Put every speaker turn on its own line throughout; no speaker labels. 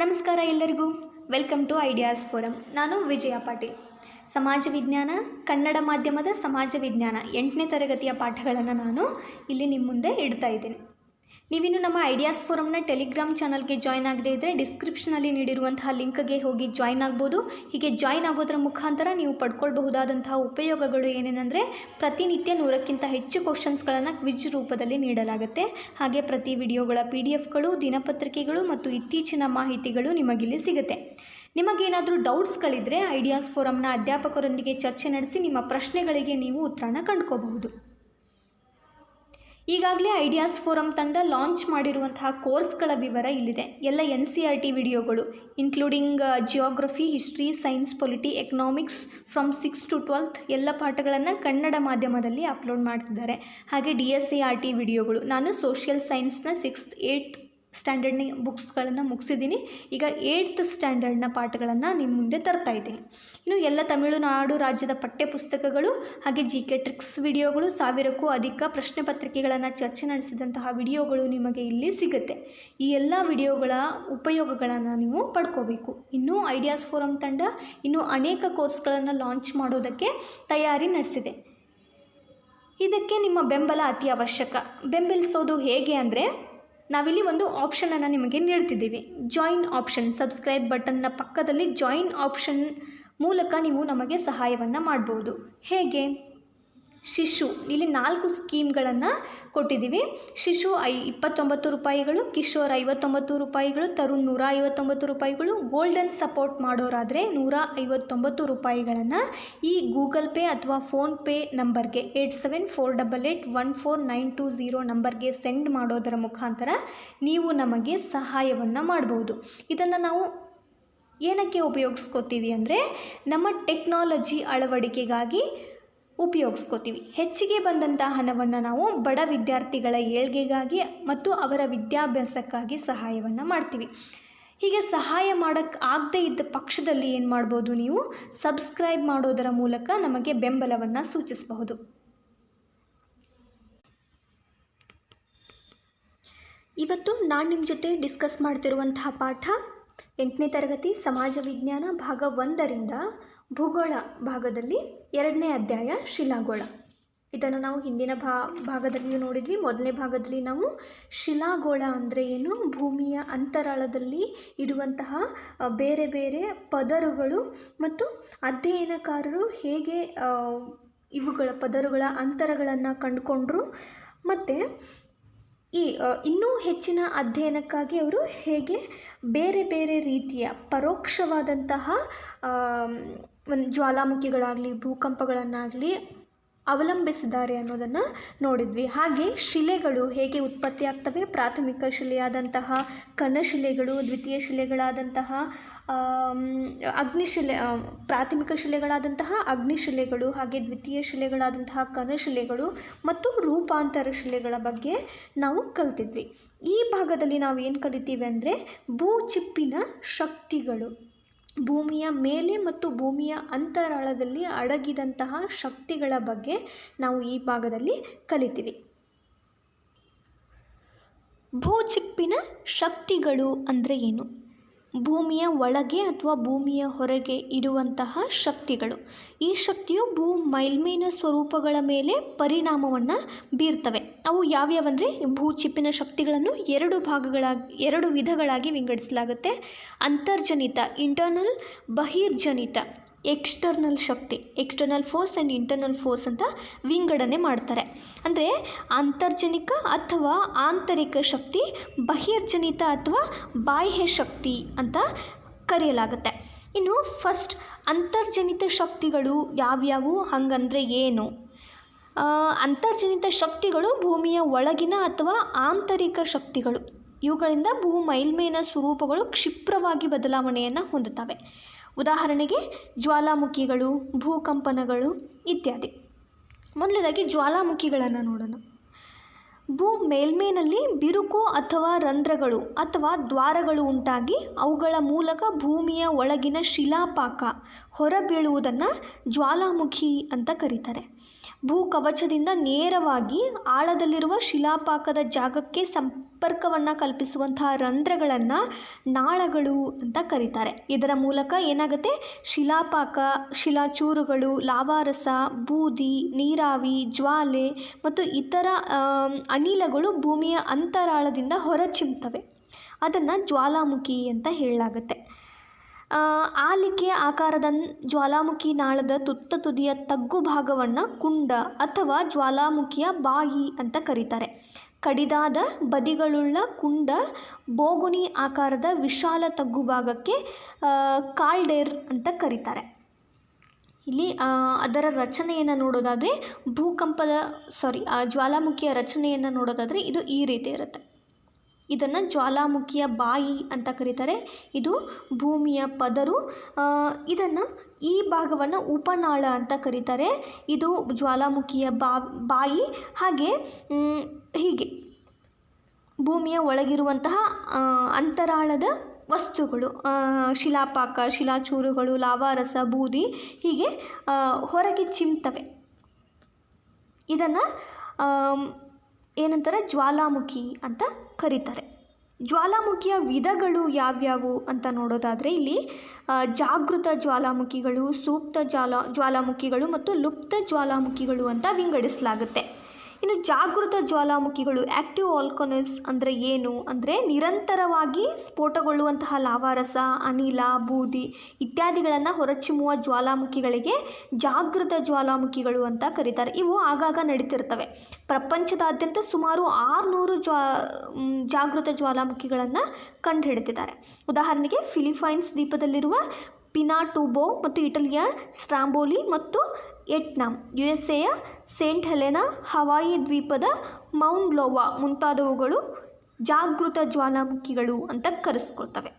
ನಮಸ್ಕಾರ ಎಲ್ಲರಿಗೂ. Welcome to Ideas Forum. ನಾನು ವಿಜಯ ಪಾಟೀಲ್. ಸಮಾಜ ವಿಜ್ಞಾನ, ಕನ್ನಡ ಮಾಧ್ಯಮದ ಸಮಾಜ ವಿಜ್ಞಾನ 8ನೇ ತರಗತಿಯ ಪಾಠಗಳನ್ನು ನಾನು ಇಲ್ಲಿ ನಿಮ್ಮ ಮುಂದೆ ಇಡ್ತಾ ಇದ್ದೇನೆ. ನೀವಿನ್ನು ನಮ್ಮ ಐಡಿಯಾಸ್ ಫೋರಮ್ನ ಟೆಲಿಗ್ರಾಮ್ ಚಾನಲ್ಗೆ ಜಾಯ್ನ್ ಆಗದೇ ಇದ್ದರೆ ಡಿಸ್ಕ್ರಿಪ್ಷನಲ್ಲಿ ನೀಡಿರುವಂತಹ ಲಿಂಕ್ಗೆ ಹೋಗಿ ಜಾಯ್ನ್ ಆಗ್ಬೋದು. ಹೀಗೆ ಜಾಯ್ನ್ ಆಗೋದ್ರ ಮುಖಾಂತರ ನೀವು ಪಡ್ಕೊಳ್ಬಹುದಾದಂತಹ ಉಪಯೋಗಗಳು ಏನೇನೆಂದರೆ, ಪ್ರತಿನಿತ್ಯ 100ಕ್ಕಿಂತ ಹೆಚ್ಚು ಕ್ವಶನ್ಸ್ಗಳನ್ನು ಕ್ವಿಜ್ ರೂಪದಲ್ಲಿ ನೀಡಲಾಗುತ್ತೆ. ಹಾಗೆ ಪ್ರತಿ ವಿಡಿಯೋಗಳ PDF-ಗಳು, ದಿನಪತ್ರಿಕೆಗಳು ಮತ್ತು ಇತ್ತೀಚಿನ ಮಾಹಿತಿಗಳು ನಿಮಗಿಲ್ಲಿ ಸಿಗುತ್ತೆ. ನಿಮಗೇನಾದರೂ ಡೌಟ್ಸ್ಗಳಿದ್ದರೆ ಐಡಿಯಾಸ್ ಫೋರಮ್ನ ಅಧ್ಯಾಪಕರೊಂದಿಗೆ ಚರ್ಚೆ ನಡೆಸಿ ನಿಮ್ಮ ಪ್ರಶ್ನೆಗಳಿಗೆ ನೀವು ಉತ್ತರನ ಕಂಡುಕೋಬಹುದು. ಈಗಾಗಲೇ ಐಡಿಯಾಸ್ ಫೋರಮ್ ತಂಡ ಲಾಂಚ್ ಮಾಡಿರುವಂತಹ ಕೋರ್ಸ್ಗಳ ವಿವರ ಇಲ್ಲಿದೆ. ಎಲ್ಲ NCERT ವಿಡಿಯೋಗಳು including geography, history, science, polity, economics from 6 to 12 ಎಲ್ಲ ಪಾಠಗಳನ್ನು ಕನ್ನಡ ಮಾಧ್ಯಮದಲ್ಲಿ ಅಪ್ಲೋಡ್ ಮಾಡ್ತಿದ್ದಾರೆ. ಹಾಗೆ DSART ವಿಡಿಯೋಗಳು. ನಾನು ಸೋಷಿಯಲ್ ಸೈನ್ಸ್ನ 6th 8th ಸ್ಟ್ಯಾಂಡರ್ಡ್ನ ಬುಕ್ಸ್ಗಳನ್ನು ಮುಗಿಸಿದ್ದೀನಿ. ಈಗ 8th ಸ್ಟ್ಯಾಂಡರ್ಡ್ನ ಪಾಠಗಳನ್ನು ನಿಮ್ಮ ಮುಂದೆ ತರ್ತಾ ಇದ್ದೀನಿ. ಇನ್ನು ಎಲ್ಲ ತಮಿಳುನಾಡು ರಾಜ್ಯದ ಪಠ್ಯಪುಸ್ತಕಗಳು ಹಾಗೆ GK ಟ್ರಿಕ್ಸ್ ವಿಡಿಯೋಗಳು, 1000ಕ್ಕೂ ಅಧಿಕ ಪ್ರಶ್ನೆ ಪತ್ರಿಕೆಗಳನ್ನು ಚರ್ಚೆ ನಡೆಸಿದಂತಹ ವಿಡಿಯೋಗಳು ನಿಮಗೆ ಇಲ್ಲಿ ಸಿಗುತ್ತೆ. ಈ ಎಲ್ಲ ವಿಡಿಯೋಗಳ ಉಪಯೋಗಗಳನ್ನು ನೀವು ಪಡ್ಕೋಬೇಕು. ಇನ್ನೂ ಐಡಿಯಾಸ್ ಫೋರಮ್ ತಂಡ ಇನ್ನೂ ಅನೇಕ ಕೋರ್ಸ್ಗಳನ್ನು ಲಾಂಚ್ ಮಾಡೋದಕ್ಕೆ ತಯಾರಿ ನಡೆಸಿದೆ. ಇದಕ್ಕೆ ನಿಮ್ಮ ಬೆಂಬಲ ಅತಿ ಅವಶ್ಯಕ. ಬೆಂಬಲಿಸೋದು ಹೇಗೆ ಅಂದರೆ, ನಾವಿಲ್ಲಿ ಒಂದು ಆಪ್ಷನನ್ನು ನಿಮಗೆ ನೀಡ್ತಿದ್ದೀವಿ. ಜಾಯಿನ್ ಆಪ್ಷನ್, ಸಬ್ಸ್ಕ್ರೈಬ್ ಬಟನ್ನ ಪಕ್ಕದಲ್ಲಿ ಜಾಯಿನ್ ಆಪ್ಷನ್ ಮೂಲಕ ನೀವು ನಮಗೆ ಸಹಾಯವನ್ನು ಮಾಡ್ಬೋದು. ಹೇಗೆ? ಶಿಶು, ಇಲ್ಲಿ 4 ಸ್ಕೀಮ್ಗಳನ್ನು ಕೊಟ್ಟಿದ್ದೀವಿ. ಶಿಶು 29 ರೂಪಾಯಿಗಳು, ಕಿಶೋರ್ 59 ರೂಪಾಯಿಗಳು, ತರುಣ್ 159 ರೂಪಾಯಿಗಳು. ಗೋಲ್ಡನ್ ಸಪೋರ್ಟ್ ಮಾಡೋರಾದರೆ 159 ರೂಪಾಯಿಗಳನ್ನು ಈ ಗೂಗಲ್ ಪೇ ಅಥವಾ ಫೋನ್ಪೇ ನಂಬರ್ಗೆ 8748814920 ನಂಬರ್ಗೆ ಸೆಂಡ್ ಮಾಡೋದರ ಮುಖಾಂತರ ನೀವು ನಮಗೆ ಸಹಾಯವನ್ನು ಮಾಡ್ಬೋದು. ಇದನ್ನು ನಾವು ಏನಕ್ಕೆ ಉಪಯೋಗಿಸ್ಕೋತೀವಿ ಅಂದರೆ, ನಮ್ಮ ಟೆಕ್ನಾಲಜಿ ಅಳವಡಿಕೆಗಾಗಿ ಉಪಯೋಗಿಸ್ಕೋತೀವಿ. ಹೆಚ್ಚಿಗೆ ಬಂದಂಥ ಹಣವನ್ನು ನಾವು ಬಡ ವಿದ್ಯಾರ್ಥಿಗಳ ಏಳ್ಗೆಗಾಗಿ ಮತ್ತು ಅವರ ವಿದ್ಯಾಭ್ಯಾಸಕ್ಕಾಗಿ ಸಹಾಯವನ್ನು ಮಾಡ್ತೀವಿ. ಹೀಗೆ ಸಹಾಯ ಮಾಡೋಕ್ಕೆ ಆಗದೇ ಇದ್ದ ಪಕ್ಷದಲ್ಲಿ ಏನು ಮಾಡ್ಬೋದು, ನೀವು ಸಬ್ಸ್ಕ್ರೈಬ್ ಮಾಡೋದರ ಮೂಲಕ ನಮಗೆ ಬೆಂಬಲವನ್ನು ಸೂಚಿಸಬಹುದು. ಇವತ್ತು ನಾನು ನಿಮ್ಮ ಜೊತೆ ಡಿಸ್ಕಸ್ ಮಾಡ್ತಿರುವಂತಹ ಪಾಠ 8ನೇ ತರಗತಿ ಸಮಾಜ ವಿಜ್ಞಾನ ಭಾಗ 1ರಿಂದ ಭೂಗೋಳ ಭಾಗದಲ್ಲಿ 2ನೇ ಅಧ್ಯಾಯ ಶಿಲಾಗೋಳ. ಇದನ್ನು ನಾವು ಹಿಂದಿನ ಭಾಗದಲ್ಲಿಯೂ ನೋಡಿದ್ವಿ. ಮೊದಲನೇ ಭಾಗದಲ್ಲಿ ನಾವು ಶಿಲಾಗೋಳ ಅಂದರೆ ಏನು, ಭೂಮಿಯ ಅಂತರಾಳದಲ್ಲಿ ಇರುವಂತಹ ಬೇರೆ ಬೇರೆ ಪದರುಗಳು ಮತ್ತು ಅಧ್ಯಯನಕಾರರು ಹೇಗೆ ಇವುಗಳ ಪದರುಗಳ ಅಂತರಗಳನ್ನು ಕಂಡುಕೊಂಡ್ರು ಮತ್ತು ಇನ್ನೂ ಹೆಚ್ಚಿನ ಅಧ್ಯಯನಕ್ಕಾಗಿ ಅವರು ಹೇಗೆ ಬೇರೆ ಬೇರೆ ರೀತಿಯ ಪರೋಕ್ಷವಾದಂತಹ ಒಂದು ಜ್ವಾಲಾಮುಖಿಗಳಾಗಲಿ ಭೂಕಂಪಗಳನ್ನಾಗಲಿ ಅವಲಂಬಿಸಿದ್ದಾರೆ ಅನ್ನೋದನ್ನು ನೋಡಿದ್ವಿ. ಹಾಗೆ ಶಿಲೆಗಳು ಹೇಗೆ ಉತ್ಪತ್ತಿ ಆಗ್ತವೆ, ಪ್ರಾಥಮಿಕ ಶಿಲೆಯಾದಂತಹ ಕಣಶಿಲೆಗಳು, ದ್ವಿತೀಯ ಶಿಲೆಗಳಾದಂತಹ ಪ್ರಾಥಮಿಕ ಶಿಲೆಗಳಾದಂತಹ ಅಗ್ನಿಶಿಲೆಗಳು, ಹಾಗೆ ದ್ವಿತೀಯ ಶಿಲೆಗಳಾದಂತಹ ಕಣಶಿಲೆಗಳು ಮತ್ತು ರೂಪಾಂತರ ಶಿಲೆಗಳ ಬಗ್ಗೆ ನಾವು ಕಲ್ತಿದ್ವಿ. ಈ ಭಾಗದಲ್ಲಿ ನಾವು ಏನು ಕಲಿತೀವಿ ಅಂದರೆ, ಭೂಚಿಪ್ಪಿನ ಶಕ್ತಿಗಳು, ಭೂಮಿಯ ಮೇಲೆ ಮತ್ತು ಭೂಮಿಯ ಅಂತರಾಳದಲ್ಲಿ ಅಡಗಿದಂತಹ ಶಕ್ತಿಗಳ ಬಗ್ಗೆ ನಾವು ಈ ಭಾಗದಲ್ಲಿ ಕಲಿತೀವಿ. ಭೂಚಿಪ್ಪಿನ ಶಕ್ತಿಗಳು ಅಂದರೆ ಏನು? ಭೂಮಿಯ ಒಳಗೆ ಅಥವಾ ಭೂಮಿಯ ಹೊರಗೆ ಇರುವಂತಹ ಶಕ್ತಿಗಳು. ಈ ಶಕ್ತಿಯು ಭೂ ಮೇಲ್ಮೈನ ಸ್ವರೂಪಗಳ ಮೇಲೆ ಪರಿಣಾಮವನ್ನು ಬೀರ್ತವೆ. ಅವು ಯಾವ್ಯಾವಂದರೆ, ಭೂಚಿಪ್ಪಿನ ಶಕ್ತಿಗಳನ್ನು 2 ವಿಧಗಳಾಗಿ ವಿಂಗಡಿಸಲಾಗುತ್ತೆ. ಅಂತರ್ಜನಿತ ಇಂಟರ್ನಲ್, ಬಹಿರ್ಜನಿತ ಎಕ್ಸ್ಟರ್ನಲ್ ಶಕ್ತಿ, external force and internal force ಅಂತ ವಿಂಗಡಣೆ ಮಾಡ್ತಾರೆ. ಅಂದರೆ ಅಂತರ್ಜನಿಕ ಅಥವಾ ಆಂತರಿಕ ಶಕ್ತಿ, ಬಹಿರ್ಜನಿತ ಅಥವಾ ಬಾಹ್ಯ ಶಕ್ತಿ ಅಂತ ಕರೆಯಲಾಗುತ್ತೆ. ಇನ್ನು ಫಸ್ಟ್ ಅಂತರ್ಜನಿತ ಶಕ್ತಿಗಳು ಯಾವ್ಯಾವು, ಹಾಗಂದರೆ ಏನು? ಅಂತರ್ಜನಿತ ಶಕ್ತಿಗಳು ಭೂಮಿಯ ಒಳಗಿನ ಅಥವಾ ಆಂತರಿಕ ಶಕ್ತಿಗಳು. ಇವುಗಳಿಂದ ಭೂ ಮೇಲ್ಮೈನ ಸ್ವರೂಪಗಳು ಕ್ಷಿಪ್ರವಾಗಿ ಬದಲಾವಣೆಯನ್ನು ಹೊಂದುತ್ತವೆ. ಉದಾಹರಣೆಗೆ ಜ್ವಾಲಾಮುಖಿಗಳು, ಭೂಕಂಪನಗಳು ಇತ್ಯಾದಿ. ಮೊದಲನೇದಾಗಿ ಜ್ವಾಲಾಮುಖಿಗಳನ್ನು ನೋಡೋಣ. ಭೂ ಮೇಲ್ಮೈನಲ್ಲಿ ಬಿರುಕು ಅಥವಾ ರಂಧ್ರಗಳು ಅಥವಾ ದ್ವಾರಗಳು ಉಂಟಾಗಿ ಅವುಗಳ ಮೂಲಕ ಭೂಮಿಯ ಒಳಗಿನ ಶಿಲಾಪಾಕ ಹೊರಬೀಳುವುದನ್ನು ಜ್ವಾಲಾಮುಖಿ ಅಂತ ಕರೀತಾರೆ. ಭೂಕವಚದಿಂದ ನೇರವಾಗಿ ಆಳದಲ್ಲಿರುವ ಶಿಲಾಪಾಕದ ಜಾಗಕ್ಕೆ ಸಂಪರ್ಕವನ್ನು ಕಲ್ಪಿಸುವಂತಹ ರಂಧ್ರಗಳನ್ನು ನಾಳಗಳು ಅಂತ ಕರೀತಾರೆ. ಇದರ ಮೂಲಕ ಏನಾಗುತ್ತೆ, ಶಿಲಾಪಾಕ, ಶಿಲಾಚೂರುಗಳು, ಲಾವಾರಸ, ಬೂದಿ, ನೀರಾವಿ, ಜ್ವಾಲೆ ಮತ್ತು ಇತರ ಅನಿಲಗಳು ಭೂಮಿಯ ಅಂತರಾಳದಿಂದ ಹೊರಚಿಮ್ಮುತ್ತವೆ. ಅದನ್ನು ಜ್ವಾಲಾಮುಖಿ ಅಂತ ಹೇಳಲಾಗುತ್ತೆ. ಆಲಿಕೆ ಆಕಾರದ ಜ್ವಾಲಾಮುಖಿ ನಾಳದ ತುತ್ತ ತುದಿಯ ತಗ್ಗು ಭಾಗವನ್ನು ಕುಂಡ ಅಥವಾ ಜ್ವಾಲಾಮುಖಿಯ ಬಾಯಿ ಅಂತ ಕರೀತಾರೆ. ಕಡಿದಾದ ಬದಿಗಳುಳ್ಳ ಕುಂಡ ಬೋಗುಣಿ ಆಕಾರದ ವಿಶಾಲ ತಗ್ಗು ಭಾಗಕ್ಕೆ ಕಾಲ್ಡೇರ್ ಅಂತ ಕರೀತಾರೆ. ಇಲ್ಲಿ ಅದರ ರಚನೆಯನ್ನು ನೋಡೋದಾದರೆ ಜ್ವಾಲಾಮುಖಿಯ ರಚನೆಯನ್ನು ನೋಡೋದಾದರೆ ಇದು ಈ ರೀತಿ ಇರುತ್ತೆ. ಇದನ್ನು ಜ್ವಾಲಾಮುಖಿಯ ಬಾಯಿ ಅಂತ ಕರೀತಾರೆ. ಇದು ಭೂಮಿಯ ಪದರು. ಇದನ್ನು ಈ ಭಾಗವನ್ನು ಉಪನಾಳ ಅಂತ ಕರೀತಾರೆ. ಇದು ಜ್ವಾಲಾಮುಖಿಯ ಬಾಯಿ. ಹೀಗೆ ಭೂಮಿಯ ಒಳಗಿರುವಂತಹ ಅಂತರಾಳದ ವಸ್ತುಗಳು, ಶಿಲಾಪಾಕ, ಶಿಲಾಚೂರುಗಳು, ಲಾವಾರಸ, ಬೂದಿ ಹೀಗೆ ಹೊರಗೆ ಚಿಮ್ತವೆ. ಇದನ್ನು ಏನಂತಾರೆ, ಜ್ವಾಲಾಮುಖಿ ಅಂತ ಕರೀತಾರೆ. ಜ್ವಾಲಾಮುಖಿಯ ವಿಧಗಳು ಯಾವ್ಯಾವು ಅಂತ ನೋಡೋದಾದರೆ ಇಲ್ಲಿ ಜಾಗೃತ ಜ್ವಾಲಾಮುಖಿಗಳು, ಸುಪ್ತ ಜ್ವಾಲಾಮುಖಿಗಳು ಮತ್ತು ಲುಪ್ತ ಜ್ವಾಲಾಮುಖಿಗಳು ಅಂತ ವಿಂಗಡಿಸಲಾಗುತ್ತೆ. ಇನ್ನು ಜಾಗೃತ ಜ್ವಾಲಾಮುಖಿಗಳು, ಆ್ಯಕ್ಟಿವ್ ವಾಲ್ಕನೋಸ್ ಅಂದರೆ ಏನು ಅಂದರೆ ನಿರಂತರವಾಗಿ ಸ್ಫೋಟಗೊಳ್ಳುವಂತಹ ಲಾವಾರಸ, ಅನಿಲ, ಬೂದಿ ಇತ್ಯಾದಿಗಳನ್ನು ಹೊರಚಿಮ್ಮುವ ಜ್ವಾಲಾಮುಖಿಗಳಿಗೆ ಜಾಗೃತ ಜ್ವಾಲಾಮುಖಿಗಳು ಅಂತ ಕರೀತಾರೆ. ಇವು ಆಗಾಗ ನಡೀತಿರ್ತವೆ. ಪ್ರಪಂಚದಾದ್ಯಂತ ಸುಮಾರು 600 ಜಾಗೃತ ಜ್ವಾಲಾಮುಖಿಗಳನ್ನು ಕಂಡುಹಿಡಿದಿದ್ದಾರೆ. ಉದಾಹರಣೆಗೆ ಫಿಲಿಪೈನ್ಸ್ ದ್ವೀಪದಲ್ಲಿರುವ ಪಿನಾಟುಬೋ ಮತ್ತು ಇಟಲಿಯ ಸ್ಟ್ರಾಂಬೋಲಿ ಮತ್ತು ಎಟ್ನಾಮ್, USA ಸೇಂಟ್ ಹೆಲೆನಾ, ಹವಾಯಿ ದ್ವೀಪದ ಮೌಂಟ್ ಲೋವಾ ಮುಂತಾದವುಗಳು ಜಾಗೃತ ಜ್ವಾಲಾಮುಖಿಗಳು ಅಂತ ಕರೆಸ್ಕೊಳ್ತವೆ.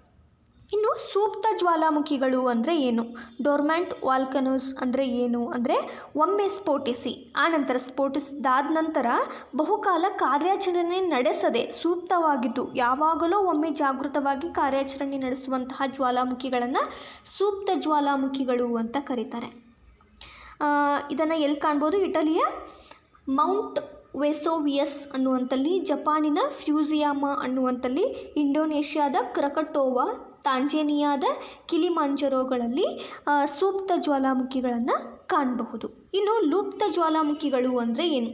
ಇನ್ನು ಸೂಕ್ತ ಜ್ವಾಲಾಮುಖಿಗಳು ಅಂದರೆ ಏನು, ಡೋರ್ಮ್ಯಾಂಟ್ ವಾಲ್ಕನೋಸ್ ಅಂದರೆ ಏನು ಅಂದರೆ ಒಮ್ಮೆ ಸ್ಫೋಟಿಸಿ ಆನಂತರ ಸ್ಫೋಟಿಸಿದಾದ ನಂತರ ಬಹುಕಾಲ ಕಾರ್ಯಾಚರಣೆ ನಡೆಸದೆ ಸೂಕ್ತವಾಗಿದ್ದು ಯಾವಾಗಲೂ ಒಮ್ಮೆ ಜಾಗೃತವಾಗಿ ಕಾರ್ಯಾಚರಣೆ ನಡೆಸುವಂತಹ ಜ್ವಾಲಾಮುಖಿಗಳನ್ನು ಸೂಕ್ತ ಜ್ವಾಲಾಮುಖಿಗಳು ಅಂತ ಕರೀತಾರೆ. ಇದನ್ನು ಎಲ್ಲಿ ಕಾಣ್ಬೋದು, ಇಟಲಿಯ ಮೌಂಟ್ ವೆಸೋವಿಯಸ್ ಅನ್ನುವಂಥಲ್ಲಿ, ಜಪಾನಿನ ಫ್ಯೂಜಿಯಾಮಾ ಅನ್ನುವಂಥಲ್ಲಿ, ಇಂಡೋನೇಷ್ಯಾದ ಕ್ರಕಟೋವಾ, ತಾಂಜೇನಿಯಾದ ಕಿಲಿಮಾಂಜರೋಗಳಲ್ಲಿ ಸೂಕ್ತ ಜ್ವಾಲಾಮುಖಿಗಳನ್ನು ಕಾಣಬಹುದು. ಇನ್ನು ಲುಪ್ತ ಜ್ವಾಲಾಮುಖಿಗಳು ಅಂದರೆ ಏನು,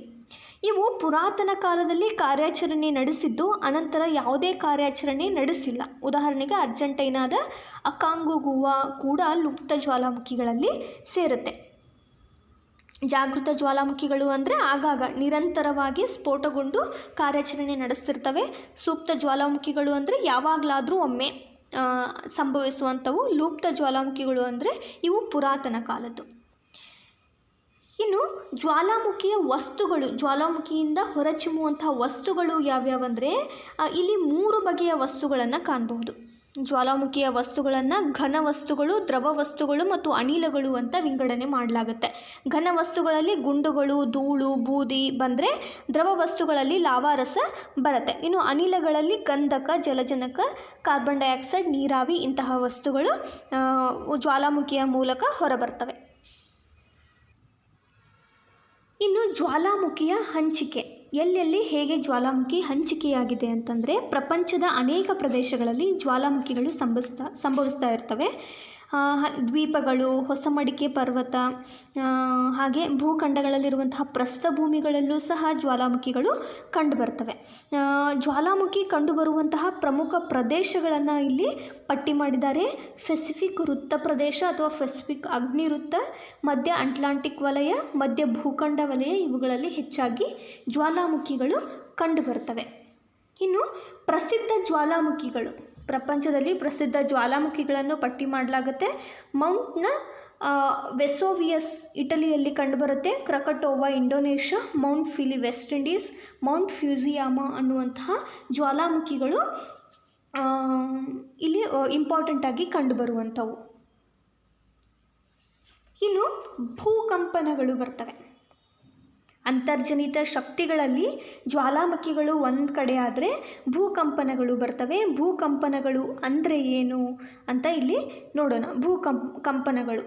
ಇವು ಪುರಾತನ ಕಾಲದಲ್ಲಿ ಕಾರ್ಯಾಚರಣೆ ನಡೆಸಿದ್ದು ಅನಂತರ ಯಾವುದೇ ಕಾರ್ಯಾಚರಣೆ ನಡೆಸಿಲ್ಲ. ಉದಾಹರಣೆಗೆ ಅರ್ಜೆಂಟೈನಾದ ಅಕಾಂಗುಗುವಾ ಕೂಡ ಲುಪ್ತ ಜ್ವಾಲಾಮುಖಿಗಳಲ್ಲಿ ಸೇರುತ್ತೆ. ಜಾಗೃತ ಜ್ವಾಲಾಮುಖಿಗಳು ಅಂದರೆ ಆಗಾಗ ನಿರಂತರವಾಗಿ ಸ್ಫೋಟಗೊಂಡು ಕಾರ್ಯಾಚರಣೆ ನಡೆಸ್ತಿರ್ತವೆ. ಸೂಕ್ತ ಜ್ವಾಲಾಮುಖಿಗಳು ಅಂದರೆ ಯಾವಾಗಲಾದರೂ ಒಮ್ಮೆ ಸಂಭವಿಸುವಂಥವು. ಲುಪ್ತ ಜ್ವಾಲಾಮುಖಿಗಳು ಅಂದರೆ ಇವು ಪುರಾತನ ಕಾಲದ್ದು. ಇನ್ನು ಜ್ವಾಲಾಮುಖಿಯ ವಸ್ತುಗಳು, ಜ್ವಾಲಾಮುಖಿಯಿಂದ ಹೊರಚಿಮ್ಮುವಂತಹ ವಸ್ತುಗಳು ಯಾವ್ಯಾವಂದರೆ ಇಲ್ಲಿ 3 ಬಗೆಯ ವಸ್ತುಗಳನ್ನು ಕಾಣಬಹುದು. ಜ್ವಾಲಾಮುಖಿಯ ವಸ್ತುಗಳನ್ನು ಘನ ವಸ್ತುಗಳು, ದ್ರವ ವಸ್ತುಗಳು ಮತ್ತು ಅನಿಲಗಳು ಅಂತ ವಿಂಗಡಣೆ ಮಾಡಲಾಗುತ್ತೆ. ಘನ ವಸ್ತುಗಳಲ್ಲಿ ಗುಂಡುಗಳು, ಧೂಳು, ಬೂದಿ ಬಂದರೆ ದ್ರವ ವಸ್ತುಗಳಲ್ಲಿ ಲಾವಾರಸ ಬರುತ್ತೆ. ಇನ್ನು ಅನಿಲಗಳಲ್ಲಿ ಗಂಧಕ, ಜಲಜನಕ, ಕಾರ್ಬನ್ ಡೈಆಕ್ಸೈಡ್, ನೀರಾವಿ ಇಂತಹ ವಸ್ತುಗಳು ಜ್ವಾಲಾಮುಖಿಯ ಮೂಲಕ ಹೊರಬರ್ತವೆ. ಇನ್ನು ಜ್ವಾಲಾಮುಖಿಯ ಹಂಚಿಕೆ, ಎಲ್ಲೆಲ್ಲಿ ಹೇಗೆ ಜ್ವಾಲಾಮುಖಿ ಹಂಚಿಕೆಯಾಗಿದೆ ಅಂತಂದರೆ ಪ್ರಪಂಚದ ಅನೇಕ ಪ್ರದೇಶಗಳಲ್ಲಿ ಜ್ವಾಲಾಮುಖಿಗಳು ಸಂಭವಿಸ್ತಾ ಇರ್ತವೆ. ದ್ವೀಪಗಳು, ಹೊಸಮಡಿಕೆ ಪರ್ವತ, ಹಾಗೆ ಭೂಖಂಡಗಳಲ್ಲಿರುವಂತಹ ಪ್ರಸ್ಥಭೂಮಿಗಳಲ್ಲೂ ಸಹ ಜ್ವಾಲಾಮುಖಿಗಳು ಕಂಡುಬರ್ತವೆ. ಜ್ವಾಲಾಮುಖಿ ಕಂಡುಬರುವಂತಹ ಪ್ರಮುಖ ಪ್ರದೇಶಗಳನ್ನು ಇಲ್ಲಿ ಪಟ್ಟಿ ಮಾಡಿದ್ದಾರೆ. ಪೆಸಿಫಿಕ್ ವೃತ್ತ ಪ್ರದೇಶ ಅಥವಾ ಪೆಸಿಫಿಕ್ ಅಗ್ನಿವೃತ್ತ, ಮಧ್ಯ ಅಟ್ಲಾಂಟಿಕ್ ವಲಯ, ಮಧ್ಯ ಭೂಖಂಡ ವಲಯ ಇವುಗಳಲ್ಲಿ ಹೆಚ್ಚಾಗಿ ಜ್ವಾಲಾಮುಖಿಗಳು ಕಂಡುಬರ್ತವೆ. ಇನ್ನು ಪ್ರಸಿದ್ಧ ಜ್ವಾಲಾಮುಖಿಗಳು, ಪ್ರಪಂಚದಲ್ಲಿ ಪ್ರಸಿದ್ಧ ಜ್ವಾಲಾಮುಖಿಗಳನ್ನು ಪಟ್ಟಿ ಮಾಡಲಾಗುತ್ತೆ. ಮೌಂಟ್ನ ವೆಸೋವಿಯಸ್ ಇಟಲಿಯಲ್ಲಿ ಕಂಡುಬರುತ್ತೆ. Krakatoa Indonesia, mount Pelee west Indies, mount Fujiyama ಅನ್ನುವಂತಹ ಜ್ವಾಲಾಮುಖಿಗಳು ಇಲ್ಲಿ ಇಂಪಾರ್ಟೆಂಟಾಗಿ ಕಂಡುಬರುವಂಥವು. ಇನ್ನು ಭೂಕಂಪನಗಳು ಬರ್ತವೆ. ಅಂತರ್ಜನಿತ ಶಕ್ತಿಗಳಲ್ಲಿ ಜ್ವಾಲಾಮುಖಿಗಳು ಒಂದು ಕಡೆ ಆದರೆ ಭೂಕಂಪನಗಳು ಬರ್ತವೆ. ಭೂಕಂಪನಗಳು ಅಂದರೆ ಏನು ಅಂತ ಇಲ್ಲಿ ನೋಡೋಣ. ಕಂಪನಗಳು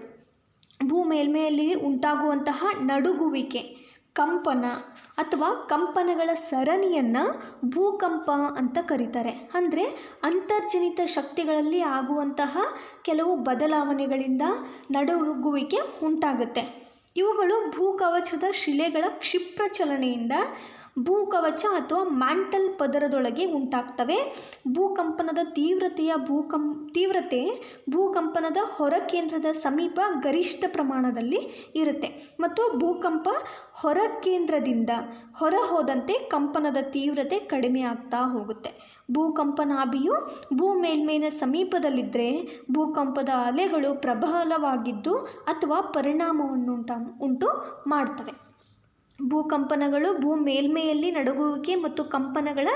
ಭೂ ಮೇಲ್ಮೆಯಲ್ಲಿ ಉಂಟಾಗುವಂತಹ ನಡುಗುವಿಕೆ, ಕಂಪನ, ಅಥವಾ ಕಂಪನಗಳ ಸರಣಿಯನ್ನು ಭೂಕಂಪ ಅಂತ ಕರೀತಾರೆ. ಅಂದರೆ ಅಂತರ್ಜನಿತ ಶಕ್ತಿಗಳಲ್ಲಿ ಆಗುವಂತಹ ಕೆಲವು ಬದಲಾವಣೆಗಳಿಂದ ನಡುಗುವಿಕೆ ಉಂಟಾಗುತ್ತೆ. ಇವುಗಳು ಭೂಕವಚದ ಶಿಲೆಗಳ ಕ್ಷಿಪ್ರ ಚಲನೆಯಿಂದ ಭೂಕವಚ ಅಥವಾ ಮ್ಯಾಂಟಲ್ ಪದರದೊಳಗೆ ಉಂಟಾಗ್ತವೆ. ಭೂಕಂಪನದ ತೀವ್ರತೆ ಭೂಕಂಪನದ ಹೊರಕೇಂದ್ರದ ಸಮೀಪ ಗರಿಷ್ಠ ಪ್ರಮಾಣದಲ್ಲಿ ಇರುತ್ತೆ ಮತ್ತು ಭೂಕಂಪ ಹೊರಕೇಂದ್ರದಿಂದ ಹೊರ ಹೋದಂತೆ ಕಂಪನದ ತೀವ್ರತೆ ಕಡಿಮೆ ಆಗ್ತಾ ಹೋಗುತ್ತೆ. ಭೂಕಂಪನಾಭಿಯು ಭೂ ಮೇಲ್ಮೈನ ಸಮೀಪದಲ್ಲಿದ್ದರೆ ಭೂಕಂಪದ ಅಲೆಗಳು ಪ್ರಬಲವಾಗಿದ್ದು ಅಥವಾ ಪರಿಣಾಮವನ್ನು ಉಂಟು ಮಾಡ್ತವೆ. ಭೂಕಂಪನಗಳು ಭೂ ಮೇಲ್ಮೈಯಲ್ಲಿ ನಡುಗುವಿಕೆ ಮತ್ತು ಕಂಪನಗಳ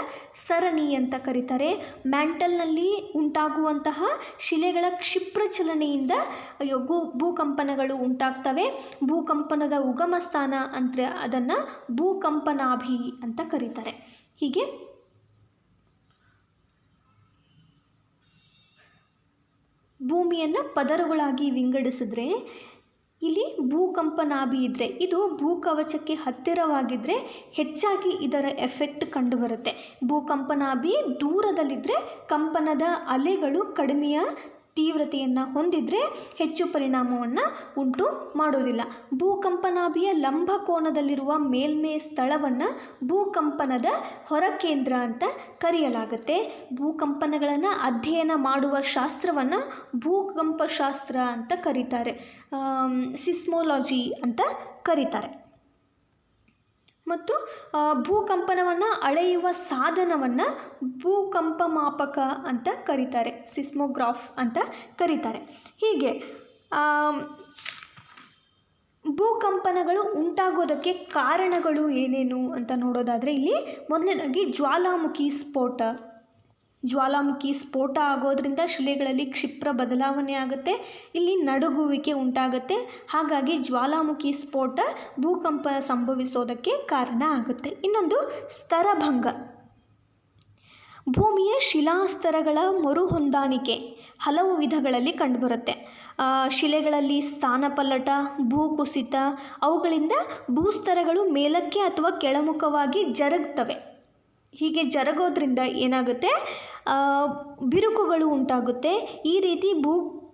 ಸರಣಿ ಅಂತ ಕರೀತಾರೆ. ಮ್ಯಾಂಟಲ್ನಲ್ಲಿ ಉಂಟಾಗುವಂತಹ ಶಿಲೆಗಳ ಕ್ಷಿಪ್ರ ಚಲನೆಯಿಂದ ಭೂಕಂಪನಗಳು ಉಂಟಾಗ್ತವೆ. ಭೂಕಂಪನದ ಉಗಮ ಸ್ಥಾನ ಅಂದರೆ ಅದನ್ನು ಭೂಕಂಪನಾಭಿ ಅಂತ ಕರೀತಾರೆ. ಹೀಗೆ ಭೂಮಿಯನ್ನು ಪದರಗಳಾಗಿ ವಿಂಗಡಿಸಿದ್ರೆ ಇಲ್ಲಿ ಭೂಕಂಪನಾಭಿ ಇದ್ದರೆ ಇದು ಭೂಕವಚಕ್ಕೆ ಹತ್ತಿರವಾಗಿದ್ದರೆ ಹೆಚ್ಚಾಗಿ ಇದರ ಎಫೆಕ್ಟ್ ಕಂಡುಬರುತ್ತೆ. ಭೂಕಂಪನಾಭಿ ದೂರದಲ್ಲಿದ್ದರೆ ಕಂಪನದ ಅಲೆಗಳು ಕಡಿಮೆಯ ತೀವ್ರತೆಯನ್ನು ಹೊಂದಿದರೆ ಹೆಚ್ಚು ಪರಿಣಾಮವನ್ನು ಉಂಟು ಮಾಡೋದಿಲ್ಲ. ಭೂಕಂಪನಾಭಿಯ ಲಂಬ ಕೋನದಲ್ಲಿರುವ ಮೇಲ್ಮೈ ಸ್ಥಳವನ್ನು ಭೂಕಂಪನದ ಹೊರಕೇಂದ್ರ ಅಂತ ಕರೆಯಲಾಗುತ್ತೆ. ಭೂಕಂಪನಗಳನ್ನು ಅಧ್ಯಯನ ಮಾಡುವ ಶಾಸ್ತ್ರವನ್ನು ಭೂಕಂಪಶಾಸ್ತ್ರ ಅಂತ ಕರೀತಾರೆ, ಸಿಸ್ಮೋಲಜಿ ಅಂತ ಕರೀತಾರೆ. ಮತ್ತು ಭೂಕಂಪನವನ್ನು ಅಳೆಯುವ ಸಾಧನವನ್ನು ಭೂಕಂಪ ಮಾಪಕ ಅಂತ ಕರೀತಾರೆ, ಸಿಸ್ಮೋಗ್ರಾಫ್ ಅಂತ ಕರೀತಾರೆ. ಹೀಗೆ ಭೂಕಂಪನಗಳು ಉಂಟಾಗೋದಕ್ಕೆ ಕಾರಣಗಳು ಏನೇನು ಅಂತ ನೋಡೋದಾದರೆ ಇಲ್ಲಿ ಮೊದಲನೇದಾಗಿ ಜ್ವಾಲಾಮುಖಿ ಸ್ಫೋಟ ಆಗೋದ್ರಿಂದ ಶಿಲೆಗಳಲ್ಲಿ ಕ್ಷಿಪ್ರ ಬದಲಾವಣೆ ಆಗುತ್ತೆ. ಇಲ್ಲಿ ನಡುಗುವಿಕೆ ಉಂಟಾಗುತ್ತೆ. ಹಾಗಾಗಿ ಜ್ವಾಲಾಮುಖಿ ಸ್ಫೋಟ ಭೂಕಂಪ ಸಂಭವಿಸೋದಕ್ಕೆ ಕಾರಣ ಆಗುತ್ತೆ. ಇನ್ನೊಂದು ಸ್ತರಭಂಗ. ಭೂಮಿಯ ಶಿಲಾಸ್ತರಗಳ ಮರುಹೊಂದಾಣಿಕೆ ಹಲವು ವಿಧಗಳಲ್ಲಿ ಕಂಡುಬರುತ್ತೆ. ಶಿಲೆಗಳಲ್ಲಿ ಸ್ಥಾನಪಲ್ಲಟ, ಭೂಕುಸಿತ, ಅವುಗಳಿಂದ ಭೂಸ್ತರಗಳು ಮೇಲಕ್ಕೆ ಅಥವಾ ಕೆಳಮುಖವಾಗಿ ಜರುಗ್ತವೆ. ಹೀಗೆ ಜರುಗೋದ್ರಿಂದ ಏನಾಗುತ್ತೆ, ಬಿರುಕುಗಳು ಉಂಟಾಗುತ್ತೆ. ಈ ರೀತಿ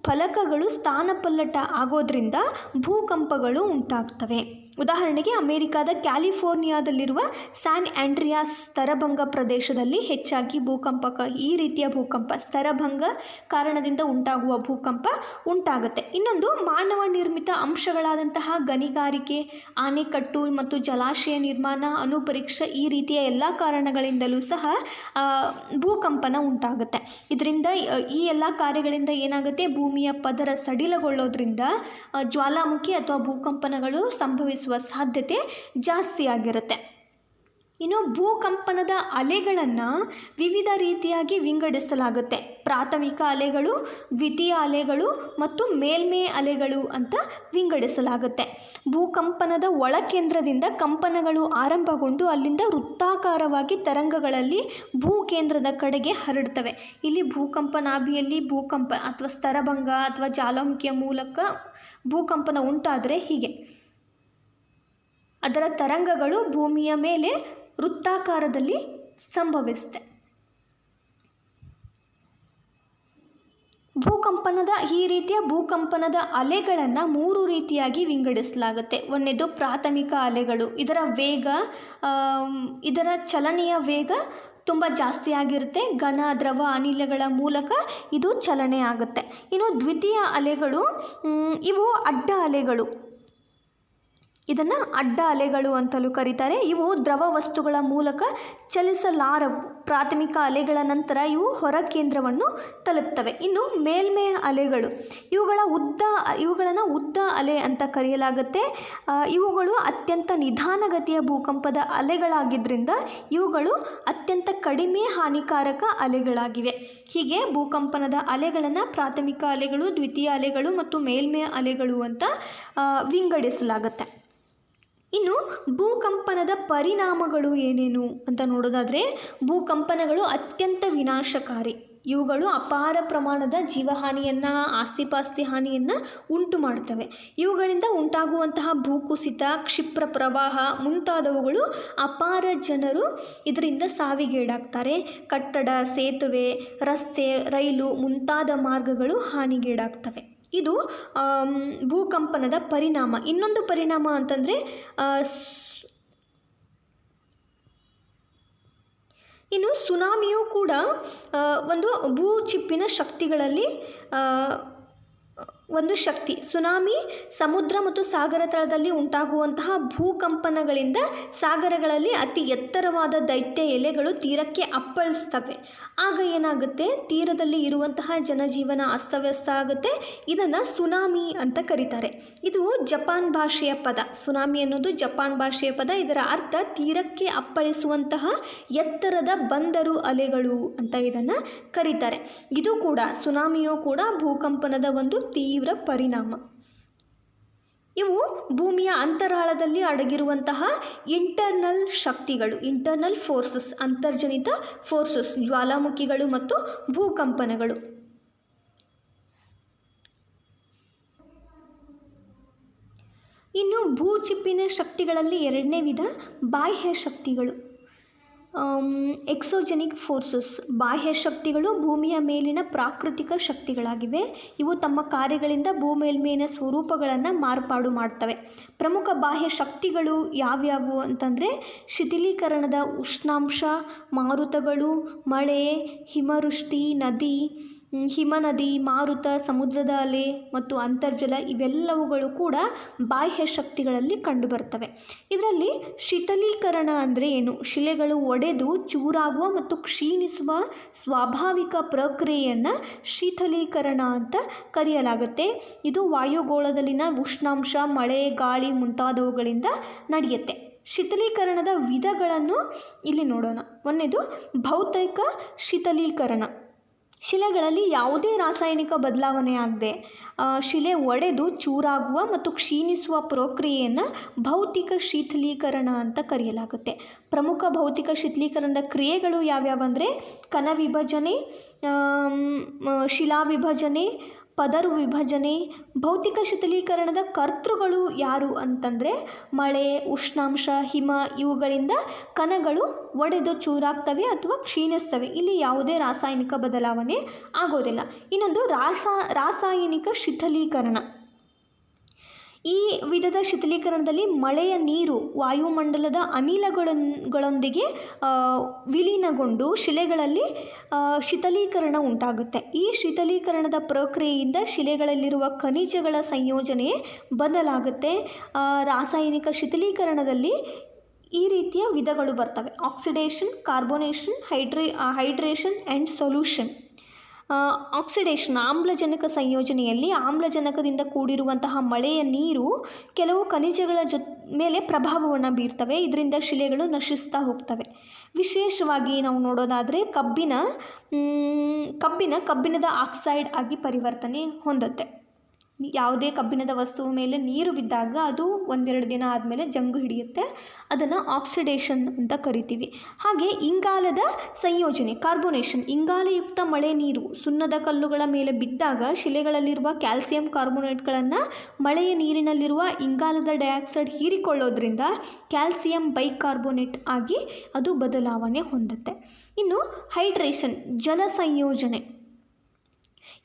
ಫಲಕಗಳು ಸ್ಥಾನಪಲ್ಲಟ ಆಗೋದ್ರಿಂದ ಭೂಕಂಪಗಳು ಉಂಟಾಗ್ತವೆ. ಉದಾಹರಣೆಗೆ ಅಮೆರಿಕಾದ ಕ್ಯಾಲಿಫೋರ್ನಿಯಾದಲ್ಲಿರುವ ಸ್ಯಾನ್ ಆಂಡ್ರಿಯಾಸ್ ಸ್ತರಭಂಗ ಪ್ರದೇಶದಲ್ಲಿ ಹೆಚ್ಚಾಗಿ ಈ ರೀತಿಯ ಭೂಕಂಪ, ಸ್ತರಭಂಗ ಕಾರಣದಿಂದ ಉಂಟಾಗುವ ಭೂಕಂಪ ಉಂಟಾಗುತ್ತೆ. ಇನ್ನೊಂದು ಮಾನವ ನಿರ್ಮಿತ ಅಂಶಗಳಾದಂತಹ ಗಣಿಗಾರಿಕೆ, ಆಣೆಕಟ್ಟು ಮತ್ತು ಜಲಾಶಯ ನಿರ್ಮಾಣ, ಅಣುಪರೀಕ್ಷೆ, ಈ ರೀತಿಯ ಎಲ್ಲ ಕಾರಣಗಳಿಂದಲೂ ಸಹ ಭೂಕಂಪನ ಉಂಟಾಗುತ್ತೆ. ಇದರಿಂದ ಈ ಎಲ್ಲ ಕಾರ್ಯಗಳಿಂದ ಏನಾಗುತ್ತೆ, ಭೂಮಿಯ ಪದರ ಸಡಿಲಗೊಳ್ಳೋದ್ರಿಂದ ಜ್ವಾಲಾಮುಖಿ ಅಥವಾ ಭೂಕಂಪನಗಳು ಸಂಭವಿಸುವ ಸಾಧ್ಯತೆ ಜಾಸ್ತಿ ಆಗಿರುತ್ತೆ. ಇನ್ನು ಭೂಕಂಪನದ ಅಲೆಗಳನ್ನು ವಿವಿಧ ರೀತಿಯಾಗಿ ವಿಂಗಡಿಸಲಾಗುತ್ತೆ. ಪ್ರಾಥಮಿಕ ಅಲೆಗಳು, ದ್ವಿತೀಯ ಅಲೆಗಳು ಮತ್ತು ಮೇಲ್ಮೈ ಅಲೆಗಳು ಅಂತ ವಿಂಗಡಿಸಲಾಗುತ್ತೆ. ಭೂಕಂಪನದ ಒಳಕೇಂದ್ರದಿಂದ ಕಂಪನಗಳು ಆರಂಭಗೊಂಡು ಅಲ್ಲಿಂದ ವೃತ್ತಾಕಾರವಾಗಿ ತರಂಗಗಳಲ್ಲಿ ಭೂಕೇಂದ್ರದ ಕಡೆಗೆ ಹರಡ್ತವೆ. ಇಲ್ಲಿ ಭೂಕಂಪನಾಭಿಯಲ್ಲಿ ಭೂಕಂಪ ಅಥವಾ ಸ್ತರಭಂಗ ಅಥವಾ ಜ್ವಾಲಾಮುಖಿಯ ಮೂಲಕ ಭೂಕಂಪನ ಉಂಟಾದರೆ ಹೀಗೆ ಅದರ ತರಂಗಗಳು ಭೂಮಿಯ ಮೇಲೆ ವೃತ್ತಾಕಾರದಲ್ಲಿ ಸಂಭವಿಸುತ್ತೆ. ಈ ರೀತಿಯ ಭೂಕಂಪನದ ಅಲೆಗಳನ್ನು 3 ರೀತಿಯಾಗಿ ವಿಂಗಡಿಸಲಾಗುತ್ತೆ. ಒಂದನೇದು ಪ್ರಾಥಮಿಕ ಅಲೆಗಳು. ಇದರ ಚಲನೆಯ ವೇಗ ತುಂಬ ಜಾಸ್ತಿ ಆಗಿರುತ್ತೆ. ಘನ, ದ್ರವ, ಅನಿಲಗಳ ಮೂಲಕ ಇದು ಚಲನೆ ಆಗುತ್ತೆ. ಇನ್ನು ದ್ವಿತೀಯ ಅಲೆಗಳು, ಇವು ಅಡ್ಡ ಅಲೆಗಳು. ಇದನ್ನು ಅಡ್ಡ ಅಲೆಗಳು ಅಂತಲೂ ಕರೀತಾರೆ. ಇವು ದ್ರವ ವಸ್ತುಗಳ ಮೂಲಕ ಚಲಿಸಲಾರವು. ಪ್ರಾಥಮಿಕ ಅಲೆಗಳ ನಂತರ ಇವು ಹೊರ ಕೇಂದ್ರವನ್ನು ತಲುಪ್ತವೆ. ಇನ್ನು ಮೇಲ್ಮೈ ಅಲೆಗಳು, ಇವುಗಳನ್ನು ಉದ್ದ ಅಲೆ ಅಂತ ಕರೆಯಲಾಗುತ್ತೆ. ಇವುಗಳು ಅತ್ಯಂತ ನಿಧಾನಗತಿಯ ಭೂಕಂಪದ ಅಲೆಗಳಾಗಿದ್ದರಿಂದ ಇವುಗಳು ಅತ್ಯಂತ ಕಡಿಮೆ ಹಾನಿಕಾರಕ ಅಲೆಗಳಾಗಿವೆ. ಹೀಗೆ ಭೂಕಂಪನದ ಅಲೆಗಳನ್ನು ಪ್ರಾಥಮಿಕ ಅಲೆಗಳು, ದ್ವಿತೀಯ ಅಲೆಗಳು ಮತ್ತು ಮೇಲ್ಮೈ ಅಲೆಗಳು ಅಂತ ವಿಂಗಡಿಸಲಾಗುತ್ತೆ. ಇನ್ನು ಭೂಕಂಪನದ ಪರಿಣಾಮಗಳು ಏನೇನು ಅಂತ ನೋಡೋದಾದರೆ, ಭೂಕಂಪನಗಳು ಅತ್ಯಂತ ವಿನಾಶಕಾರಿ. ಇವುಗಳು ಅಪಾರ ಪ್ರಮಾಣದ ಜೀವಹಾನಿಯನ್ನು, ಆಸ್ತಿಪಾಸ್ತಿ ಹಾನಿಯನ್ನು ಉಂಟು ಮಾಡ್ತವೆ. ಇವುಗಳಿಂದ ಉಂಟಾಗುವಂತಹ ಭೂಕುಸಿತ, ಕ್ಷಿಪ್ರ ಪ್ರವಾಹ ಮುಂತಾದವುಗಳು ಅಪಾರ ಜನರು ಇದರಿಂದ ಸಾವಿಗೀಡಾಗ್ತಾರೆ. ಕಟ್ಟಡ, ಸೇತುವೆ, ರಸ್ತೆ, ರೈಲು ಮುಂತಾದ ಮಾರ್ಗಗಳು ಹಾನಿಗೀಡಾಗ್ತವೆ. ಇದು ಭೂಕಂಪನದ ಪರಿಣಾಮ. ಇನ್ನೊಂದು ಪರಿಣಾಮ ಅಂತಂದರೆ ಇನ್ನು ಸುನಾಮಿಯು ಕೂಡ ಒಂದು ಭೂಚಿಪ್ಪಿನ ಶಕ್ತಿಗಳಲ್ಲಿ ಒಂದು ಶಕ್ತಿ. ಸುನಾಮಿ ಸಮುದ್ರ ಮತ್ತು ಸಾಗರ ತಳದಲ್ಲಿ ಉಂಟಾಗುವಂತಹ ಭೂಕಂಪನಗಳಿಂದ ಸಾಗರಗಳಲ್ಲಿ ಅತಿ ಎತ್ತರವಾದ ದೈತ್ಯ ಎಲೆಗಳು ತೀರಕ್ಕೆ ಅಪ್ಪಳಿಸ್ತವೆ. ಆಗ ಏನಾಗುತ್ತೆ, ತೀರದಲ್ಲಿ ಇರುವಂತಹ ಜನಜೀವನ ಅಸ್ತವ್ಯಸ್ತ ಆಗುತ್ತೆ. ಇದನ್ನು ಸುನಾಮಿ ಅಂತ ಕರೀತಾರೆ. ಇದು ಜಪಾನ್ ಭಾಷೆಯ ಪದ. ಸುನಾಮಿ ಅನ್ನೋದು ಜಪಾನ್ ಭಾಷೆಯ ಪದ. ಇದರ ಅರ್ಥ ತೀರಕ್ಕೆ ಅಪ್ಪಳಿಸುವಂತಹ ಎತ್ತರದ ಬಂದರು ಅಲೆಗಳು ಅಂತ ಇದನ್ನು ಕರೀತಾರೆ. ಇದು ಕೂಡ, ಸುನಾಮಿಯು ಕೂಡ ಭೂಕಂಪನದ ಒಂದು ತೀವ್ರ ಪರಿಣಾಮ. ಇವು ಭೂಮಿಯ ಅಂತರಾಳದಲ್ಲಿ ಅಡಗಿರುವಂತಹ ಇಂಟರ್ನಲ್ ಶಕ್ತಿಗಳು, ಇಂಟರ್ನಲ್ ಫೋರ್ಸಸ್, ಅಂತರ್ಜನಿತ ಫೋರ್ಸಸ್, ಜ್ವಾಲಾಮುಖಿಗಳು ಮತ್ತು ಭೂಕಂಪನಗಳು. ಇನ್ನು ಭೂಚಿಪ್ಪಿನ ಶಕ್ತಿಗಳಲ್ಲಿ ಎರಡನೇ ವಿಧ ಬಾಹ್ಯ ಶಕ್ತಿಗಳು. ಎಕ್ಸೋಜೆನಿಕ್ ಫೋರ್ಸಸ್. ಬಾಹ್ಯ ಶಕ್ತಿಗಳು ಭೂಮಿಯ ಮೇಲಿನ ಪ್ರಾಕೃತಿಕ ಶಕ್ತಿಗಳಾಗಿವೆ. ಇವು ತಮ್ಮ ಕಾರ್ಯಗಳಿಂದ ಭೂಮೇಲ್ಮೇಲಿನ ಸ್ವರೂಪಗಳನ್ನು ಮಾರ್ಪಾಡು ಮಾಡ್ತವೆ. ಪ್ರಮುಖ ಬಾಹ್ಯ ಶಕ್ತಿಗಳು ಯಾವ್ಯಾವು ಅಂತಂದರೆ ಶಿಥಿಲೀಕರಣದ ಉಷ್ಣಾಂಶ, ಮಾರುತಗಳು, ಮಳೆ, ಹಿಮವೃಷ್ಟಿ, ಹಿಮನದಿ, ಮಾರುತ, ಸಮುದ್ರದ ಅಲೆ ಮತ್ತು ಅಂತರ್ಜಲ ಇವೆಲ್ಲವುಗಳು ಕೂಡ ಬಾಹ್ಯ ಶಕ್ತಿಗಳಲ್ಲಿ ಕಂಡುಬರ್ತವೆ. ಇದರಲ್ಲಿ ಶಿಥಲೀಕರಣ ಅಂದರೆ ಏನು? ಶಿಲೆಗಳು ಒಡೆದು ಚೂರಾಗುವ ಮತ್ತು ಕ್ಷೀಣಿಸುವ ಸ್ವಾಭಾವಿಕ ಪ್ರಕ್ರಿಯೆಯನ್ನು ಶಿಥಲೀಕರಣ ಅಂತ ಕರೆಯಲಾಗುತ್ತೆ. ಇದು ವಾಯುಗೋಳದಲ್ಲಿನ ಉಷ್ಣಾಂಶ, ಮಳೆ, ಗಾಳಿ ಮುಂತಾದವುಗಳಿಂದ ನಡೆಯುತ್ತೆ. ಶಿಥಲೀಕರಣದ ವಿಧಗಳನ್ನು ಇಲ್ಲಿ ನೋಡೋಣ. ಒಂದನೇದು ಭೌತಿಕ ಶಿಥಲೀಕರಣ. ಶಿಲೆಗಳಲ್ಲಿ ಯಾವುದೇ ರಾಸಾಯನಿಕ ಬದಲಾವಣೆ ಆಗದೆ ಶಿಲೆ ಒಡೆದು ಚೂರಾಗುವ ಮತ್ತು ಕ್ಷೀಣಿಸುವ ಪ್ರಕ್ರಿಯೆಯನ್ನು ಭೌತಿಕ ಶಿಥಿಲೀಕರಣ ಅಂತ ಕರೆಯಲಾಗುತ್ತೆ. ಪ್ರಮುಖ ಭೌತಿಕ ಶಿಥಿಲೀಕರಣದ ಕ್ರಿಯೆಗಳು ಯಾವ್ಯಾವಂದರೆ ಕಣ ವಿಭಜನೆ, ಶಿಲಾ ವಿಭಜನೆ, ಪದರು ವಿಭಜನೆ. ಭೌತಿಕ ಶಿಥಿಲೀಕರಣದ ಕರ್ತೃಗಳು ಯಾರು ಅಂತಂದರೆ ಮಳೆ, ಉಷ್ಣಾಂಶ, ಹಿಮ ಇವುಗಳಿಂದ ಕಣಗಳು ಒಡೆದು ಚೂರಾಗ್ತವೆ ಅಥವಾ ಕ್ಷೀಣಿಸ್ತವೆ. ಇಲ್ಲಿ ಯಾವುದೇ ರಾಸಾಯನಿಕ ಬದಲಾವಣೆ ಆಗೋದಿಲ್ಲ. ಇನ್ನೊಂದು ರಾಸಾಯನಿಕ ಶಿಥಿಲೀಕರಣ. ಈ ವಿಧದ ಶಿಥಿಲೀಕರಣದಲ್ಲಿ ಮಳೆಯ ನೀರು ವಾಯುಮಂಡಲದ ಅನಿಲಗಳೊಂದಿಗೆ ವಿಲೀನಗೊಂಡು ಶಿಲೆಗಳಲ್ಲಿ ಶಿಥಿಲೀಕರಣ ಉಂಟಾಗುತ್ತೆ. ಈ ಶಿಥಿಲೀಕರಣದ ಪ್ರಕ್ರಿಯೆಯಿಂದ ಶಿಲೆಗಳಲ್ಲಿರುವ ಖನಿಜಗಳ ಸಂಯೋಜನೆ ಬದಲಾಗುತ್ತೆ. ರಾಸಾಯನಿಕ ಶಿಥಿಲೀಕರಣದಲ್ಲಿ ಈ ರೀತಿಯ ವಿಧಗಳು ಬರ್ತವೆ: oxidation, carbonation, hydration and solution. Oxidation ಆಮ್ಲಜನಕ ಸಂಯೋಜನೆಯಲ್ಲಿ ಆಮ್ಲಜನಕದಿಂದ ಕೂಡಿರುವಂತಹ ಮಳೆಯ ನೀರು ಕೆಲವು ಖನಿಜಗಳ ಮೇಲೆ ಪ್ರಭಾವವನ್ನು ಬೀರ್ತವೆ. ಇದರಿಂದ ಶಿಲೆಗಳು ನಶಿಸ್ತಾ ಹೋಗ್ತವೆ. ವಿಶೇಷವಾಗಿ ನಾವು ನೋಡೋದಾದರೆ ಕಬ್ಬಿಣದ ಆಕ್ಸೈಡ್ ಆಗಿ ಪರಿವರ್ತನೆ ಹೊಂದುತ್ತೆ. ಯಾವುದೇ ಕಬ್ಬಿಣದ ವಸ್ತುವ ಮೇಲೆ ನೀರು ಬಿದ್ದಾಗ ಅದು ಒಂದೆರಡು ದಿನ ಆದಮೇಲೆ ಜಂಗು ಹಿಡಿಯುತ್ತೆ. ಅದನ್ನು ಆಕ್ಸಿಡೇಷನ್ ಅಂತ ಕರಿತೀವಿ. ಹಾಗೆ ಇಂಗಾಲದ ಸಂಯೋಜನೆ, ಕಾರ್ಬೋನೇಷನ್. ಇಂಗಾಲಯುಕ್ತ ಮಳೆ ನೀರು ಸುಣ್ಣದ ಕಲ್ಲುಗಳ ಮೇಲೆ ಬಿದ್ದಾಗ ಶಿಲೆಗಳಲ್ಲಿರುವ ಕ್ಯಾಲ್ಸಿಯಂ ಕಾರ್ಬೋನೇಟ್ಗಳನ್ನು ಮಳೆಯ ನೀರಿನಲ್ಲಿರುವ ಇಂಗಾಲದ ಡೈಆಕ್ಸೈಡ್ ಹೀರಿಕೊಳ್ಳೋದ್ರಿಂದ ಕ್ಯಾಲ್ಸಿಯಂ ಬೈಕಾರ್ಬೋನೇಟ್ ಆಗಿ ಅದು ಬದಲಾವಣೆ ಹೊಂದುತ್ತೆ. ಇನ್ನು ಹೈಡ್ರೇಷನ್, ಜಲ ಸಂಯೋಜನೆ.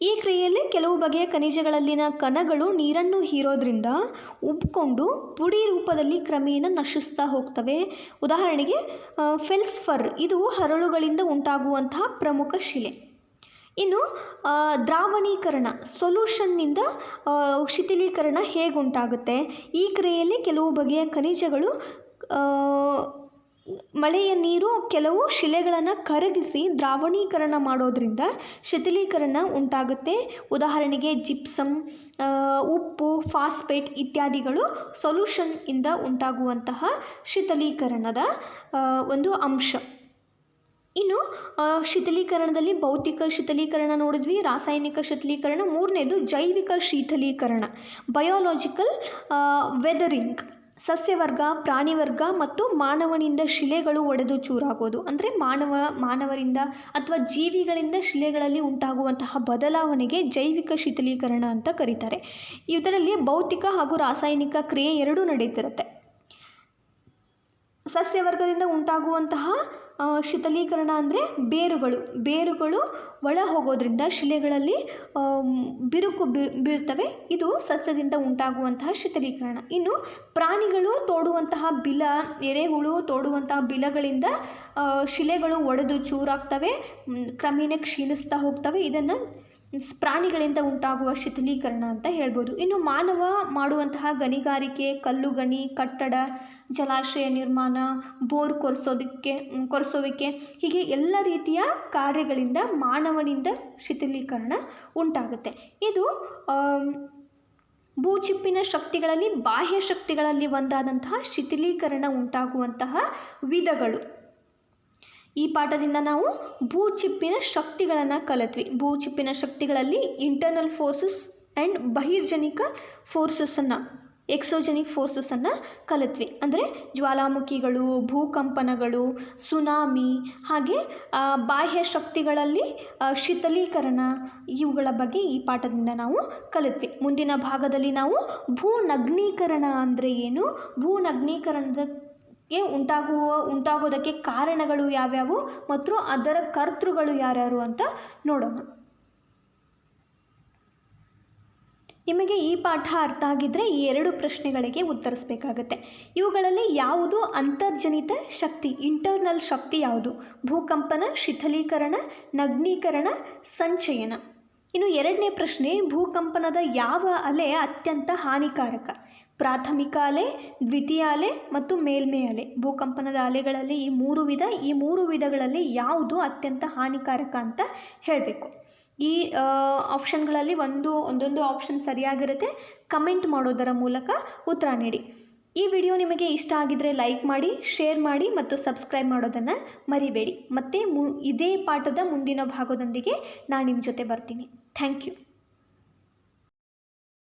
ಈ ಕ್ರಿಯೆಯಲ್ಲಿ ಕೆಲವು ಬಗೆಯ ಖನಿಜಗಳಲ್ಲಿನ ಕಣಗಳು ನೀರನ್ನು ಹೀರೋದ್ರಿಂದ ಉಬ್ಕೊಂಡು ಪುಡಿ ರೂಪದಲ್ಲಿ ಕ್ರಮೇಣ ನಶಿಸ್ತಾ ಹೋಗ್ತವೆ. ಉದಾಹರಣೆಗೆ ಫೆಲ್ಸ್ಫರ್, ಇದು ಹರಳುಗಳಿಂದ ಉಂಟಾಗುವಂತಹ ಪ್ರಮುಖ ಶಿಲೆ. ಇನ್ನು ದ್ರಾವಣೀಕರಣ, ಸೊಲ್ಯೂಷನ್ನಿಂದ ಶಿಥಿಲೀಕರಣ ಹೇಗುಂಟಾಗುತ್ತೆ? ಈ ಕ್ರಿಯೆಯಲ್ಲಿ ಕೆಲವು ಬಗೆಯ ಖನಿಜಗಳು ಮಳೆಯ ನೀರು ಕೆಲವು ಶಿಲೆಗಳನ್ನು ಕರಗಿಸಿ ದ್ರಾವಣೀಕರಣ ಮಾಡೋದ್ರಿಂದ ಶಿಥಿಲೀಕರಣ ಉಂಟಾಗುತ್ತೆ. ಉದಾಹರಣೆಗೆ ಜಿಪ್ಸಮ್, ಉಪ್ಪು, ಫಾಸ್ಫೇಟ್ ಇತ್ಯಾದಿಗಳು ಸೊಲ್ಯೂಷನ್ ಇಂದ ಉಂಟಾಗುವಂತಹ ಶಿಥಿಲೀಕರಣದ ಒಂದು ಅಂಶ. ಇನ್ನು ಶಿಥಿಲೀಕರಣದಲ್ಲಿ ಭೌತಿಕ ಶಿಥಿಲೀಕರಣ ನೋಡಿದ್ವಿ, ರಾಸಾಯನಿಕ ಶಿಥಿಲೀಕರಣ. ಮೂರನೇದು ಜೈವಿಕ ಶಿಥಿಲೀಕರಣ, ಬಯೋಲಾಜಿಕಲ್ ವೆದರಿಂಗ್. ಸಸ್ಯವರ್ಗ, ಪ್ರಾಣಿವರ್ಗ ಮತ್ತು ಮಾನವನಿಂದ ಶಿಲೆಗಳು ಒಡೆದು ಚೂರಾಗೋದು. ಅಂದರೆ ಮಾನವರಿಂದ ಅಥವಾ ಜೀವಿಗಳಿಂದ ಶಿಲೆಗಳಲ್ಲಿ ಉಂಟಾಗುವಂತಹ ಬದಲಾವಣೆಗೆ ಜೈವಿಕ ಶಿಥಿಲೀಕರಣ ಅಂತ ಕರೀತಾರೆ. ಇದರಲ್ಲಿ ಭೌತಿಕ ಹಾಗೂ ರಾಸಾಯನಿಕ ಕ್ರಿಯೆ ಎರಡೂ ನಡೀತಿರುತ್ತೆ. ಸಸ್ಯವರ್ಗದಿಂದ ಉಂಟಾಗುವಂತಹ ಶಿಥಿಲೀಕರಣ ಅಂದರೆ ಬೇರುಗಳು ಒಳ ಹೋಗೋದ್ರಿಂದ ಶಿಲೆಗಳಲ್ಲಿ ಬಿರುಕು ಬೀಳ್ತವೆ. ಇದು ಸಸ್ಯದಿಂದ ಉಂಟಾಗುವಂತಹ ಶಿಥಿಲೀಕರಣ. ಇನ್ನು ಪ್ರಾಣಿಗಳು ತೋಡುವಂತಹ ಎರೆಹುಳು ತೋಡುವಂತಹ ಬಿಲಗಳಿಂದ ಶಿಲೆಗಳು ಒಡೆದು ಚೂರಾಗ್ತವೆ, ಕ್ರಮೇಣ ಕ್ಷೀಣಿಸ್ತಾ ಹೋಗ್ತವೆ. ಇದನ್ನು ಪ್ರಾಣಿಗಳಿಂದ ಉಂಟಾಗುವ ಶಿಥಿಲೀಕರಣ ಅಂತ ಹೇಳ್ಬೋದು. ಇನ್ನು ಮಾನವ ಮಾಡುವಂತಹ ಗಣಿಗಾರಿಕೆ, ಕಲ್ಲು ಗಣಿ, ಕಟ್ಟಡ, ಜಲಾಶಯ ನಿರ್ಮಾಣ, ಬೋರ್ ಕೊರೆಸೋವಿಕೆ ಹೀಗೆ ಎಲ್ಲ ರೀತಿಯ ಕಾರ್ಯಗಳಿಂದ ಮಾನವನಿಂದ ಶಿಥಿಲೀಕರಣ ಉಂಟಾಗುತ್ತೆ. ಇದು ಭೂಚಿಪ್ಪಿನ ಶಕ್ತಿಗಳಲ್ಲಿ ಬಾಹ್ಯ ಶಕ್ತಿಗಳಲ್ಲಿ ಒಂದಾದಂತಹ ಶಿಥಿಲೀಕರಣ ಉಂಟಾಗುವಂತಹ ವಿಧಗಳು. ಈ ಪಾಠದಿಂದ ನಾವು ಭೂಚಿಪ್ಪಿನ ಶಕ್ತಿಗಳನ್ನು ಕಲಿತ್ವಿ. ಭೂಚಿಪ್ಪಿನ ಶಕ್ತಿಗಳಲ್ಲಿ ಇಂಟರ್ನಲ್ ಫೋರ್ಸಸ್ ಆ್ಯಂಡ್ ಬಹಿರ್ಜನಿಕ ಫೋರ್ಸಸ್ಸನ್ನು, ಎಕ್ಸೋಜನಿಕ್ ಫೋರ್ಸಸ್ಸನ್ನು ಕಲಿತ್ವಿ. ಅಂದರೆ ಜ್ವಾಲಾಮುಖಿಗಳು, ಭೂಕಂಪನಗಳು, ಸುನಾಮಿ, ಹಾಗೆ ಬಾಹ್ಯ ಶಕ್ತಿಗಳಲ್ಲಿ ಶಿಥಿಲೀಕರಣ, ಇವುಗಳ ಬಗ್ಗೆ ಈ ಪಾಠದಿಂದ ನಾವು ಕಲಿತ್ವಿ. ಮುಂದಿನ ಭಾಗದಲ್ಲಿ ನಾವು ಭೂನಗ್ನೀಕರಣ ಅಂದರೆ ಏನು, ಉಂಟಾಗೋದಕ್ಕೆ ಕಾರಣಗಳು ಯಾವ್ಯಾವು ಮತ್ತು ಅದರ ಕರ್ತೃಗಳು ಯಾರ್ಯಾರು ಅಂತ ನೋಡೋಣ. ನಿಮಗೆ ಈ ಪಾಠ ಅರ್ಥ ಆಗಿದ್ದರೆ ಈ 2 ಪ್ರಶ್ನೆಗಳಿಗೆ ಉತ್ತರಿಸಬೇಕಾಗತ್ತೆ. ಇವುಗಳಲ್ಲಿ ಯಾವುದು ಅಂತರ್ಜನಿತ ಶಕ್ತಿ, ಇಂಟರ್ನಲ್ ಶಕ್ತಿ ಯಾವುದು? ಭೂಕಂಪನ, ಶಿಥಿಲೀಕರಣ, ನಗ್ನೀಕರಣ, ಸಂಚಯನ. ಇನ್ನು 2ನೇ ಪ್ರಶ್ನೆ, ಭೂಕಂಪನದ ಯಾವ ಅಲೆ ಅತ್ಯಂತ ಹಾನಿಕಾರಕ? ಪ್ರಾಥಮಿಕ ಅಲೆ, ದ್ವಿತೀಯ ಅಲೆ ಮತ್ತು ಮೇಲ್ಮೈ ಅಲೆ. ಭೂಕಂಪನದ ಅಲೆಗಳಲ್ಲಿ ಈ 3 ವಿಧಗಳಲ್ಲಿ ಯಾವುದು ಅತ್ಯಂತ ಹಾನಿಕಾರಕ ಅಂತ ಹೇಳಬೇಕು. ಈ ಆಪ್ಷನ್ಗಳಲ್ಲಿ ಒಂದೊಂದು ಆಪ್ಷನ್ ಸರಿಯಾಗಿರುತ್ತೆ. ಕಮೆಂಟ್ ಮಾಡೋದರ ಮೂಲಕ ಉತ್ತರ ನೀಡಿ. ಈ ವಿಡಿಯೋ ನಿಮಗೆ ಇಷ್ಟ ಆಗಿದ್ದರೆ ಲೈಕ್ ಮಾಡಿ, ಶೇರ್ ಮಾಡಿ ಮತ್ತು ಸಬ್ಸ್ಕ್ರೈಬ್ ಮಾಡೋದನ್ನು ಮರಿಬೇಡಿ. ಮತ್ತು ಇದೇ ಪಾಠದ ಮುಂದಿನ ಭಾಗದೊಂದಿಗೆ ನಾನು ನಿಮ್ಮ ಜೊತೆ ಬರ್ತೀನಿ. Thank you.